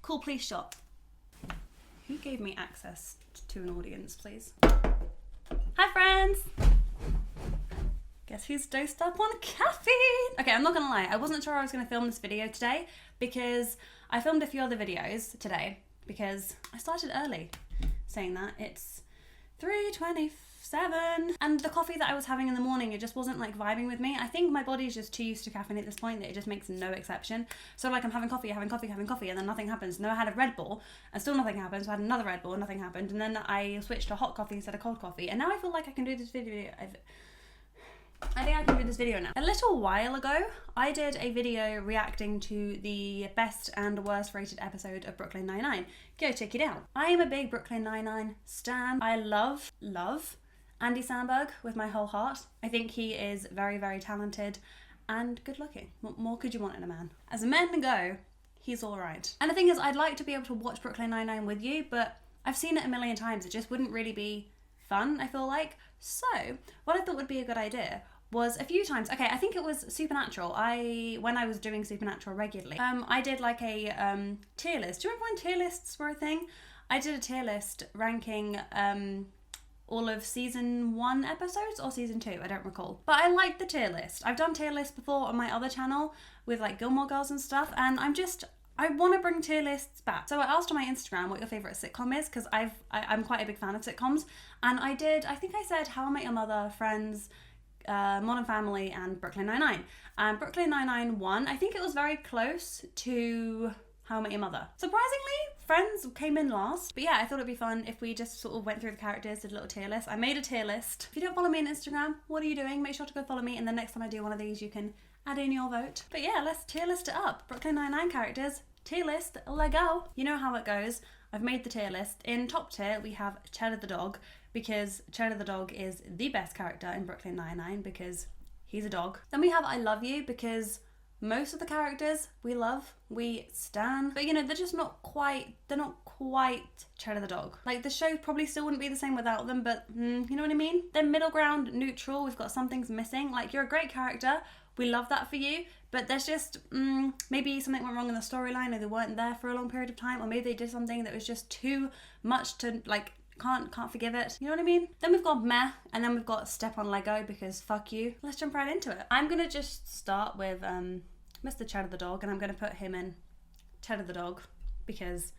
Cool, please shot. Who gave me access to an audience, please? Hi, friends! Guess who's dosed up on caffeine? Okay, I'm not gonna lie, I wasn't sure I was gonna film this video today because I filmed a few other videos today because I started early. Saying that, it's 3:27 and the coffee that I was having in the morning, it just wasn't like vibing with me. I think my body's just too used to caffeine at this point that it just makes no exception. So like I'm having coffee and then nothing happens. No, I had a Red Bull and still nothing happened. So I had another Red Bull and nothing happened. And then I switched to hot coffee instead of cold coffee. And now I feel like I can do this video. I think I can do this video now. A little while ago, I did a video reacting to the best and worst rated episode of Brooklyn Nine-Nine. Go check it out. I am a big Brooklyn Nine-Nine stan. I love Andy Samberg with my whole heart. I think he is very, very talented and good looking. What more could you want in a man? As men go, he's all right. And the thing is, I'd like to be able to watch Brooklyn Nine-Nine with you, but I've seen it a million times. It just wouldn't really be fun, I feel like. So what I thought would be a good idea was a few times, okay, I think it was Supernatural. When I was doing Supernatural regularly, I did like a tier list. Do you remember when tier lists were a thing? I did a tier list ranking all of season 1 episodes or season 2, I don't recall. But I like the tier list. I've done tier lists before on my other channel with like Gilmore Girls and stuff, and I want to bring tier lists back. So I asked on my Instagram what your favourite sitcom is, because I'm quite a big fan of sitcoms, and I think I said How I Met Your Mother, Friends, Modern Family and Brooklyn Nine-Nine. Brooklyn Nine-Nine won. I think it was very close to How I Met Your Mother. Surprisingly, Friends came in last. But yeah, I thought it'd be fun if we just sort of went through the characters, did a little tier list. I made a tier list. If you don't follow me on Instagram, what are you doing? Make sure to go follow me, and the next time I do one of these, you can add in your vote. But yeah, let's tier list it up. Brooklyn Nine-Nine characters, tier list, let go. You know how it goes. I've made the tier list. In top tier, we have Cheddar the dog, because Cheddar the dog is the best character in Brooklyn Nine-Nine because he's a dog. Then we have I Love You, because most of the characters we love, we stan, but you know, they're not quite Cheddar the dog. Like the show probably still wouldn't be the same without them, but you know what I mean? Then middle ground, neutral, we've got some things missing. Like you're a great character, we love that for you, but there's just maybe something went wrong in the storyline, or they weren't there for a long period of time, or maybe they did something that was just too much to like, can't forgive it. You know what I mean? Then we've got meh, and then we've got step on Lego, because fuck you. Let's jump right into it. I'm gonna just start with Mr. Cheddar the dog, and I'm gonna put him in Cheddar the dog because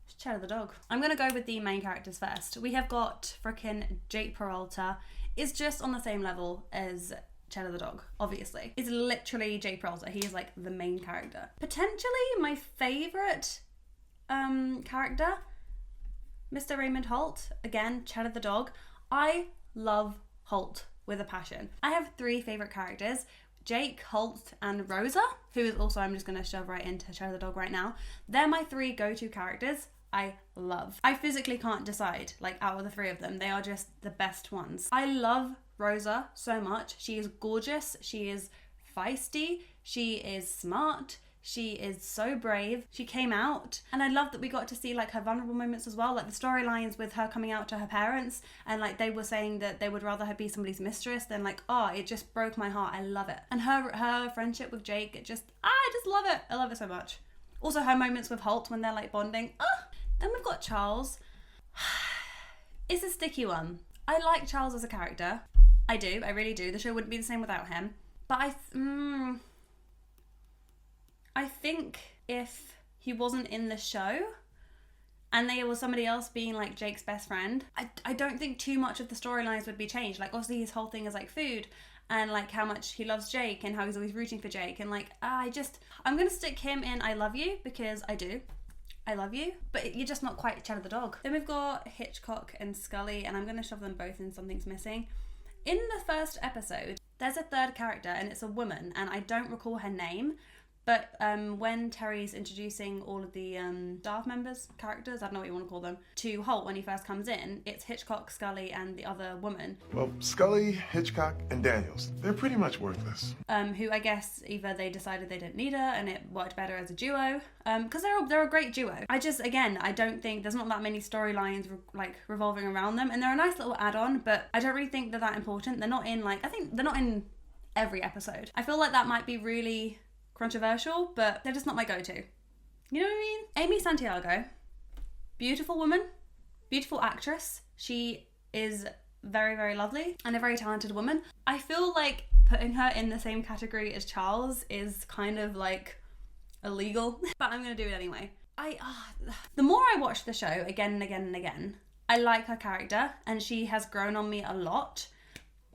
it's Cheddar the dog. I'm gonna go with the main characters first. We have got frickin' Jake Peralta is just on the same level as Cheddar the dog, obviously. It's literally Jake Peralta. He is like the main character. Potentially my favorite character, Mr. Raymond Holt, again, Cheddar the dog. I love Holt with a passion. I have 3 favorite characters, Jake, Holt, and Rosa, who is also, I'm just gonna shove right into Cheddar the dog right now. They're my 3 go-to characters I love. I physically can't decide, like out of the 3 of them, they are just the best ones. I love Rosa so much. She is gorgeous, she is feisty, she is smart, she is so brave. She came out, and I love that we got to see like her vulnerable moments as well, like the storylines with her coming out to her parents, and like they were saying that they would rather her be somebody's mistress than like, oh, it just broke my heart. I love it. And her friendship with Jake, I just love it. I love it so much. Also her moments with Holt when they're like bonding. Then we've got Charles. It's a sticky one. I like Charles as a character. I do, I really do. The show wouldn't be the same without him. But I think if he wasn't in the show and there was somebody else being like Jake's best friend, I don't think too much of the storylines would be changed. Like obviously his whole thing is like food and like how much he loves Jake and how he's always rooting for Jake, and like I'm gonna stick him in I Love You because I do. I love you, but you're just not quite Cheddar the dog. Then we've got Hitchcock and Scully, and I'm gonna shove them both in Something's Missing. In the first episode, there's a 3rd character, and it's a woman, and I don't recall her name, but when Terry's introducing all of the staff members, characters, I don't know what you want to call them, to Holt when he first comes in, it's Hitchcock, Scully, and the other woman. Well, Scully, Hitchcock, and Daniels, they're pretty much worthless. Who I guess either they decided they didn't need her and it worked better as a duo, because they're a great duo. I don't think there's not that many storylines revolving around them, and they're a nice little add-on, but I don't really think they're that important. They're not in I think they're not in every episode. I feel like that might be really controversial, but they're just not my go-to. You know what I mean? Amy Santiago, beautiful woman, beautiful actress. She is very, very lovely and a very talented woman. I feel like putting her in the same category as Charles is kind of like illegal, but I'm gonna do it anyway. The more I watch the show again and again and again, I like her character and she has grown on me a lot.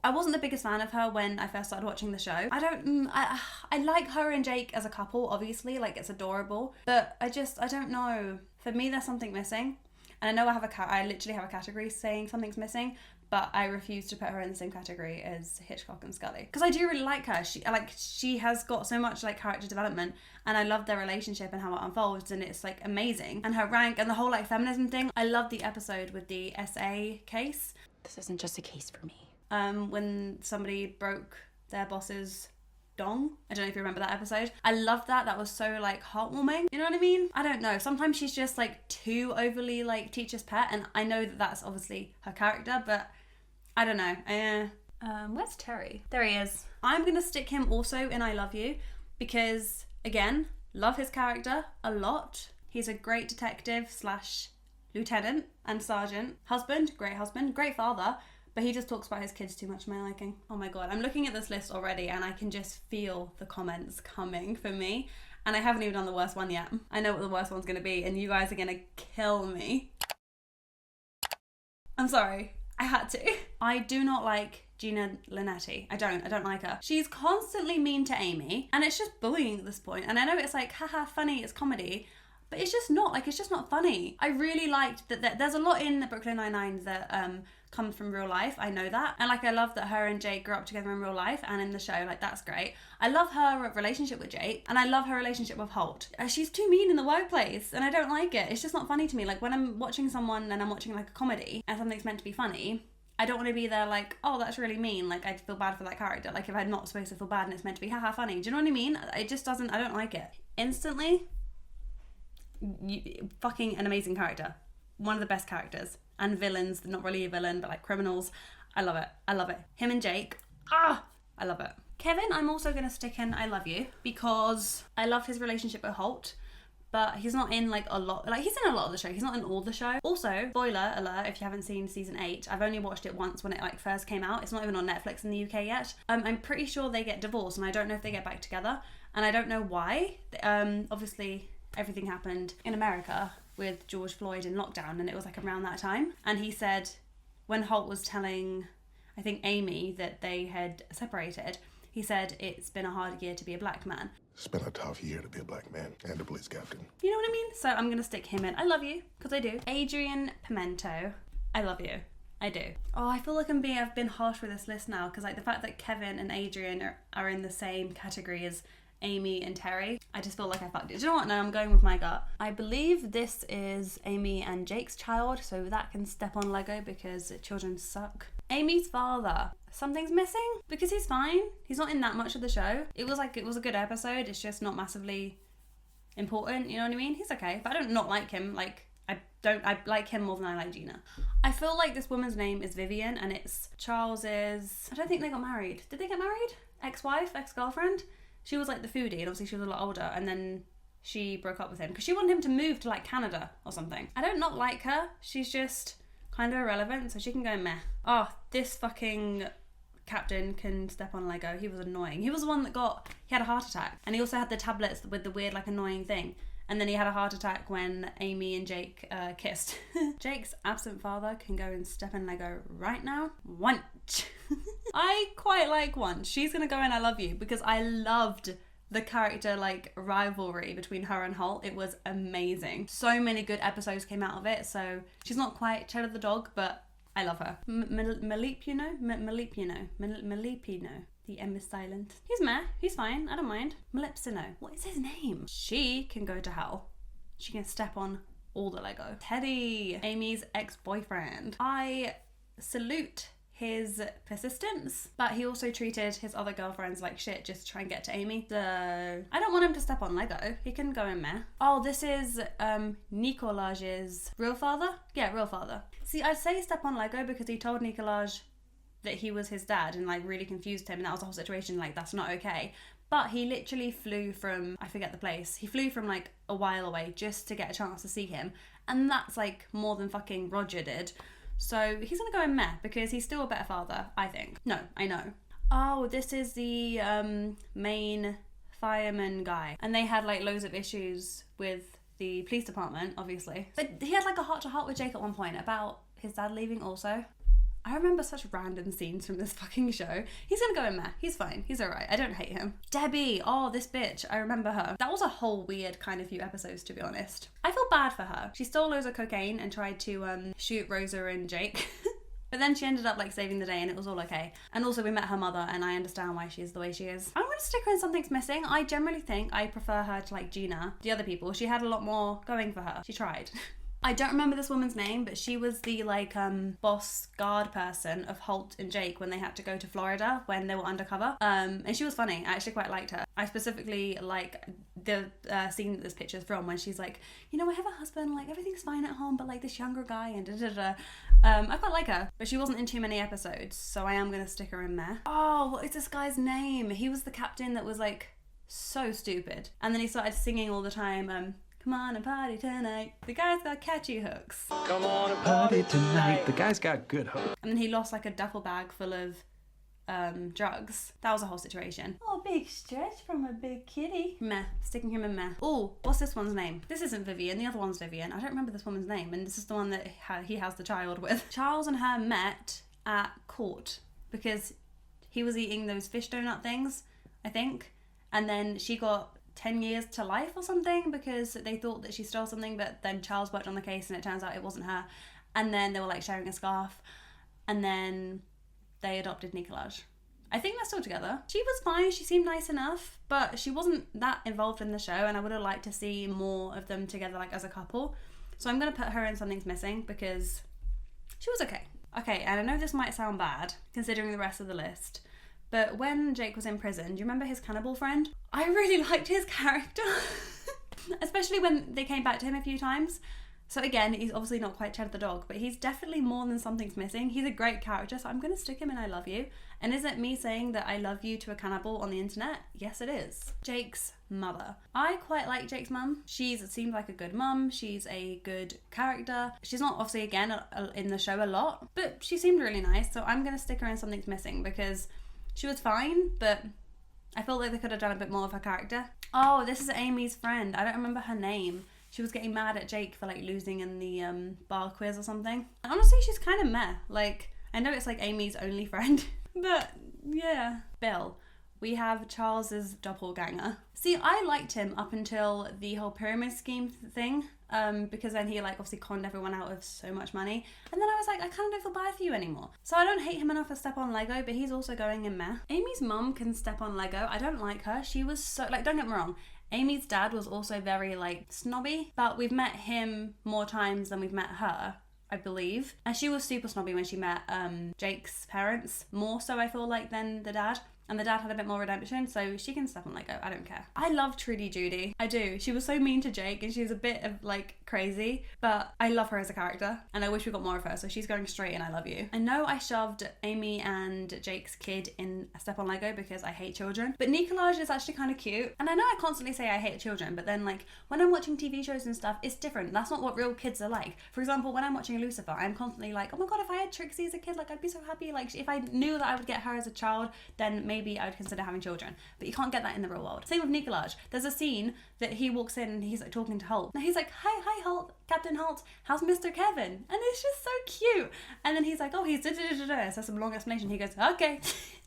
I wasn't the biggest fan of her when I first started watching the show. I like her and Jake as a couple, obviously, like it's adorable, but I don't know. For me, there's something missing. And I know I literally have a category saying something's missing, but I refuse to put her in the same category as Hitchcock and Scully. Because I do really like her. She has got so much like character development, and I love their relationship and how it unfolds, and it's like amazing. And her rank and the whole like feminism thing. I love the episode with the SA case. This isn't just a case for me. When somebody broke their boss's dong. I don't know if you remember that episode. I loved that. That was so like heartwarming. You know what I mean? I don't know. Sometimes she's just like too overly like teacher's pet, and I know that that's obviously her character, but I don't know. Where's Terry? There he is. I'm gonna stick him also in I Love You because, again, love his character a lot. He's a great detective / lieutenant and sergeant. Husband, great father, but he just talks about his kids too much for my liking. Oh my god, I'm looking at this list already and I can just feel the comments coming for me. And I haven't even done the worst one yet. I know what the worst one's gonna be and you guys are gonna kill me. I'm sorry. I had to. I do not like Gina Linetti. I don't like her. She's constantly mean to Amy and it's just bullying at this point. And I know it's like, haha, funny, it's comedy, but it's just not funny. I really liked that there's a lot in Brooklyn Nine-Nine that comes from real life. I know that. And like, I love that her and Jake grew up together in real life and in the show, like that's great. I love her relationship with Jake and I love her relationship with Holt. She's too mean in the workplace and I don't like it. It's just not funny to me. Like when I'm watching someone and I'm watching like a comedy and something's meant to be funny, I don't want to be there like, oh, that's really mean. Like I'd feel bad for that character. Like if I'm not supposed to feel bad and it's meant to be haha funny. Do you know what I mean? It just doesn't, I don't like it. Instantly, fucking an amazing character. One of the best characters. And villains, not really a villain, but like criminals. I love it. Him and Jake, I love it. Kevin, I'm also going to stick in I Love You because I love his relationship with Holt, but he's not in like a lot, like he's in a lot of the show, he's not in all the show. Also, spoiler alert, if you haven't seen season 8, I've only watched it once when it like first came out. It's not even on Netflix in the UK yet. I'm pretty sure they get divorced and I don't know if they get back together and I don't know why. Obviously, everything happened in America with George Floyd in lockdown and it was like around that time, and he said when Holt was telling I think Amy that they had separated, he said it's been a hard year to be a black man. It's been a tough year to be a black man and a police captain. You know what I mean? So I'm gonna stick him in. I love you, because I do. Adrian Pimento, I love you. I do. Oh, I feel like I've been harsh with this list now because like the fact that Kevin and Adrian are in the same category as Amy and Terry, I just feel like I fucked it. Do you know what? No, I'm going with my gut. I believe this is Amy and Jake's child, so that can step on Lego because children suck. Amy's father, something's missing because he's fine. He's not in that much of the show. It was a good episode. It's just not massively important. You know what I mean? He's okay, but I don't not like him. Like I like him more than I like Gina. I feel like this woman's name is Vivian and it's Charles's. I don't think they got married. Did they get married? Ex-wife, ex-girlfriend. She was like the foodie and obviously she was a lot older and then she broke up with him because she wanted him to move to like Canada or something. I don't not like her. She's just kind of irrelevant, so she can go meh. Oh, this fucking captain can step on Lego. He was annoying. He was the one that he had a heart attack and he also had the tablets with the weird like annoying thing. And then he had a heart attack when Amy and Jake kissed. Jake's absent father can go and step in Lego right now. Once. I quite like Once. She's gonna go in I Love You because I loved the character like rivalry between her and Holt. It was amazing. So many good episodes came out of it. So she's not quite Cheddar the dog, but I love her. Melipino. The M is silent. He's meh. He's fine. I don't mind. Melipsino. What is his name? She can go to hell. She can step on all the Lego. Teddy, Amy's ex-boyfriend. I salute his persistence, but he also treated his other girlfriends like shit just to try and get to Amy. So I don't want him to step on Lego. He can go in meh. Oh, this is Nicolaj's real father? Yeah, real father. See, I'd say step on Lego because he told Nicolaj that he was his dad and like really confused him, and that was the whole situation. Like, that's not okay. But he literally flew from, I forget the place, he flew from like a while away just to get a chance to see him, and that's like more than fucking Roger did. So he's gonna go in meh because he's still a better father, I think. No, I know. Oh, this is the main fireman guy, and they had like loads of issues with the police department, obviously. But he had like a heart-to-heart with Jake at one point about his dad leaving also. I remember such random scenes from this fucking show. He's gonna go in meh. He's fine. He's alright. I don't hate him. Debbie. Oh, this bitch. I remember her. That was a whole weird kind of few episodes, to be honest. I feel bad for her. She stole loads of cocaine and tried to shoot Rosa and Jake. But then she ended up like saving the day and it was all okay. And also we met her mother and I understand why she's the way she is. I'm gonna stick her in Something's Missing. I generally think I prefer her to like Gina, the other people. She had a lot more going for her. She tried. I don't remember this woman's name, but she was the like boss guard person of Holt and Jake when they had to go to Florida when they were undercover. And she was funny. I actually quite liked her. I specifically like the scene that this picture's from when she's like, you know, I have a husband, like everything's fine at home, but like this younger guy and da-da-da. I quite like her, but she wasn't in too many episodes, so I am gonna stick her in there. Oh, what is this guy's name? He was the captain that was like so stupid. And then he started singing all the time, come on and party tonight. The guy's got catchy hooks. Come on and party tonight. The guy's got good hooks. And then he lost like a duffel bag full of drugs. That was a whole situation. Oh, big stretch from a big kitty. Meh. Sticking him in meh. Oh, what's this one's name? This isn't Vivian. The other one's Vivian. I don't remember this woman's name. And this is the one that he has the child with. Charles and her met at court because he was eating those fish donut things, I think. And then she got 10 years to life or something because they thought that she stole something, but then Charles worked on the case and it turns out it wasn't her. And then they were like sharing a scarf, and then they adopted Nicolaj. I think they're still together. She was fine, she seemed nice enough, but she wasn't that involved in the show, and I would have liked to see more of them together like as a couple. So I'm gonna put her in Something's Missing because she was okay. Okay, and I know this might sound bad considering the rest of the list, but when Jake was in prison, do you remember his cannibal friend? I really liked his character. Especially when they came back to him a few times. So again, he's obviously not quite Chad the dog, but he's definitely more than Something's Missing. He's a great character, so I'm going to stick him in I Love You. And is it me saying that I love you to a cannibal on the internet? Yes, it is. Jake's mother. I quite like Jake's mum. She seems like a good mum. She's a good character. She's not obviously, again, in the show a lot, but she seemed really nice. So I'm going to stick her in Something's Missing because she was fine, but I felt like they could have done a bit more of her character. Oh, this is Amy's friend. I don't remember her name. She was getting mad at Jake for like losing in the bar quiz or something. And honestly, she's kind of meh. Like, I know it's like Amy's only friend, but yeah. Bill. We have Charles's doppelganger. See, I liked him up until the whole pyramid scheme thing, because then he like obviously conned everyone out of so much money. And then I was like, I kind of don't feel bad for you anymore. So I don't hate him enough to step on Lego, but he's also going in meh. Amy's mum can step on Lego. I don't like her. She was so, like, don't get me wrong, Amy's dad was also very like snobby, but we've met him more times than we've met her, I believe. And she was super snobby when she met Jake's parents, more so I feel like than the dad. And the dad had a bit more redemption, so she can step on Lego. I don't care. I love Trudy Judy. I do. She was so mean to Jake and she was a bit of like crazy, but I love her as a character and I wish we got more of her, so she's going straight in I Love You. I know I shoved Amy and Jake's kid in a step on Lego because I hate children, but Nicolaj is actually kind of cute. And I know I constantly say I hate children, but then like when I'm watching TV shows and stuff, it's different. That's not what real kids are like. For example, when I'm watching Lucifer, I'm constantly like, oh my god, if I had Trixie as a kid, like I'd be so happy. Like if I knew that I would get her as a child, then maybe I would consider having children. But you can't get that in the real world. Same with Nicolaj. There's a scene that he walks in and he's like talking to Holt. And he's like, hi Holt, Captain Holt, how's Mr. Kevin? And it's just so cute. And then he's like, oh, he's da-da-da-da-da. So some long explanation. He goes, okay.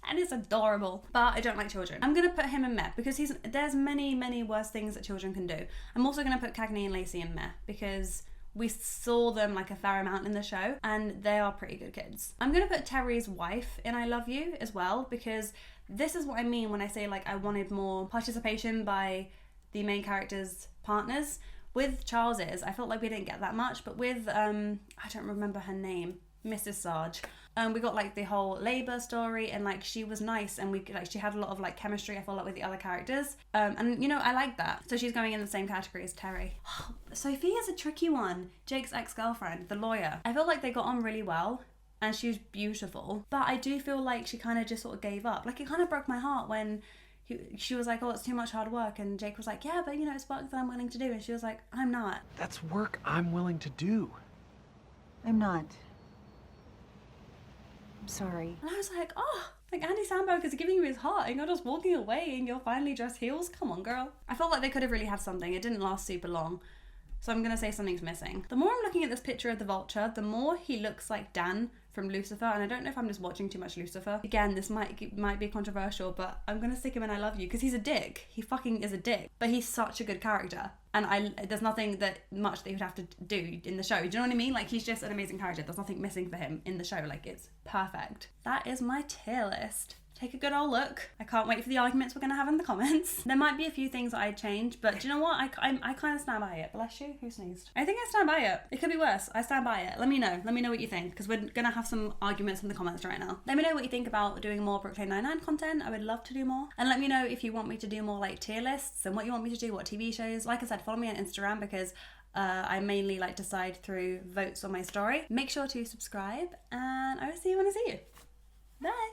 And it's adorable. But I don't like children. I'm going to put him in meh because there's many worse things that children can do. I'm also going to put Cagney and Lacey in meh because we saw them like a fair amount in the show and they are pretty good kids. I'm going to put Terry's wife in I Love You as well because this is what I mean when I say like I wanted more participation by the main characters' partners. With Charles's, I felt like we didn't get that much, but with, I don't remember her name, Mrs. Sarge, we got like the whole labour story and like she was nice and she had a lot of like chemistry I felt like with the other characters. And you know, I like that. So she's going in the same category as Terry. Sophia's a tricky one. Jake's ex-girlfriend, the lawyer. I feel like they got on really well. and she was beautiful. But I do feel like she kind of just sort of gave up. Like, it kind of broke my heart when she was like, oh, it's too much hard work. And Jake was like, yeah, but you know, it's work that I'm willing to do. And she was like, I'm not. That's work I'm willing to do. I'm not. I'm sorry. And I was like, oh, like Andy Samberg is giving you his heart and you're just walking away and you're finally dressed heels? Come on, girl. I felt like they could have really had something. It didn't last super long. So I'm going to say something's missing. The more I'm looking at this picture of the Vulture, the more he looks like Dan from Lucifer. And I don't know if I'm just watching too much Lucifer. Again, this might be controversial, but I'm going to stick him in I Love You because he's a dick. He fucking is a dick. But he's such a good character. And there's nothing much that he would have to do in the show. Do you know what I mean? Like, he's just an amazing character. There's nothing missing for him in the show. Like, it's perfect. That is my tier list. Take a good old look. I can't wait for the arguments we're going to have in the comments. There might be a few things that I'd change, but do you know what? I kind of stand by it. Bless you. Who sneezed? I think I stand by it. It could be worse. I stand by it. Let me know. Let me know what you think, because we're going to have some arguments in the comments right now. Let me know what you think about doing more Brooklyn Nine-Nine content. I would love to do more. And let me know if you want me to do more like tier lists and what you want me to do, what TV shows. Like I said, follow me on Instagram because I mainly like decide through votes on my story. Make sure to subscribe and I will see you when I see you. Bye.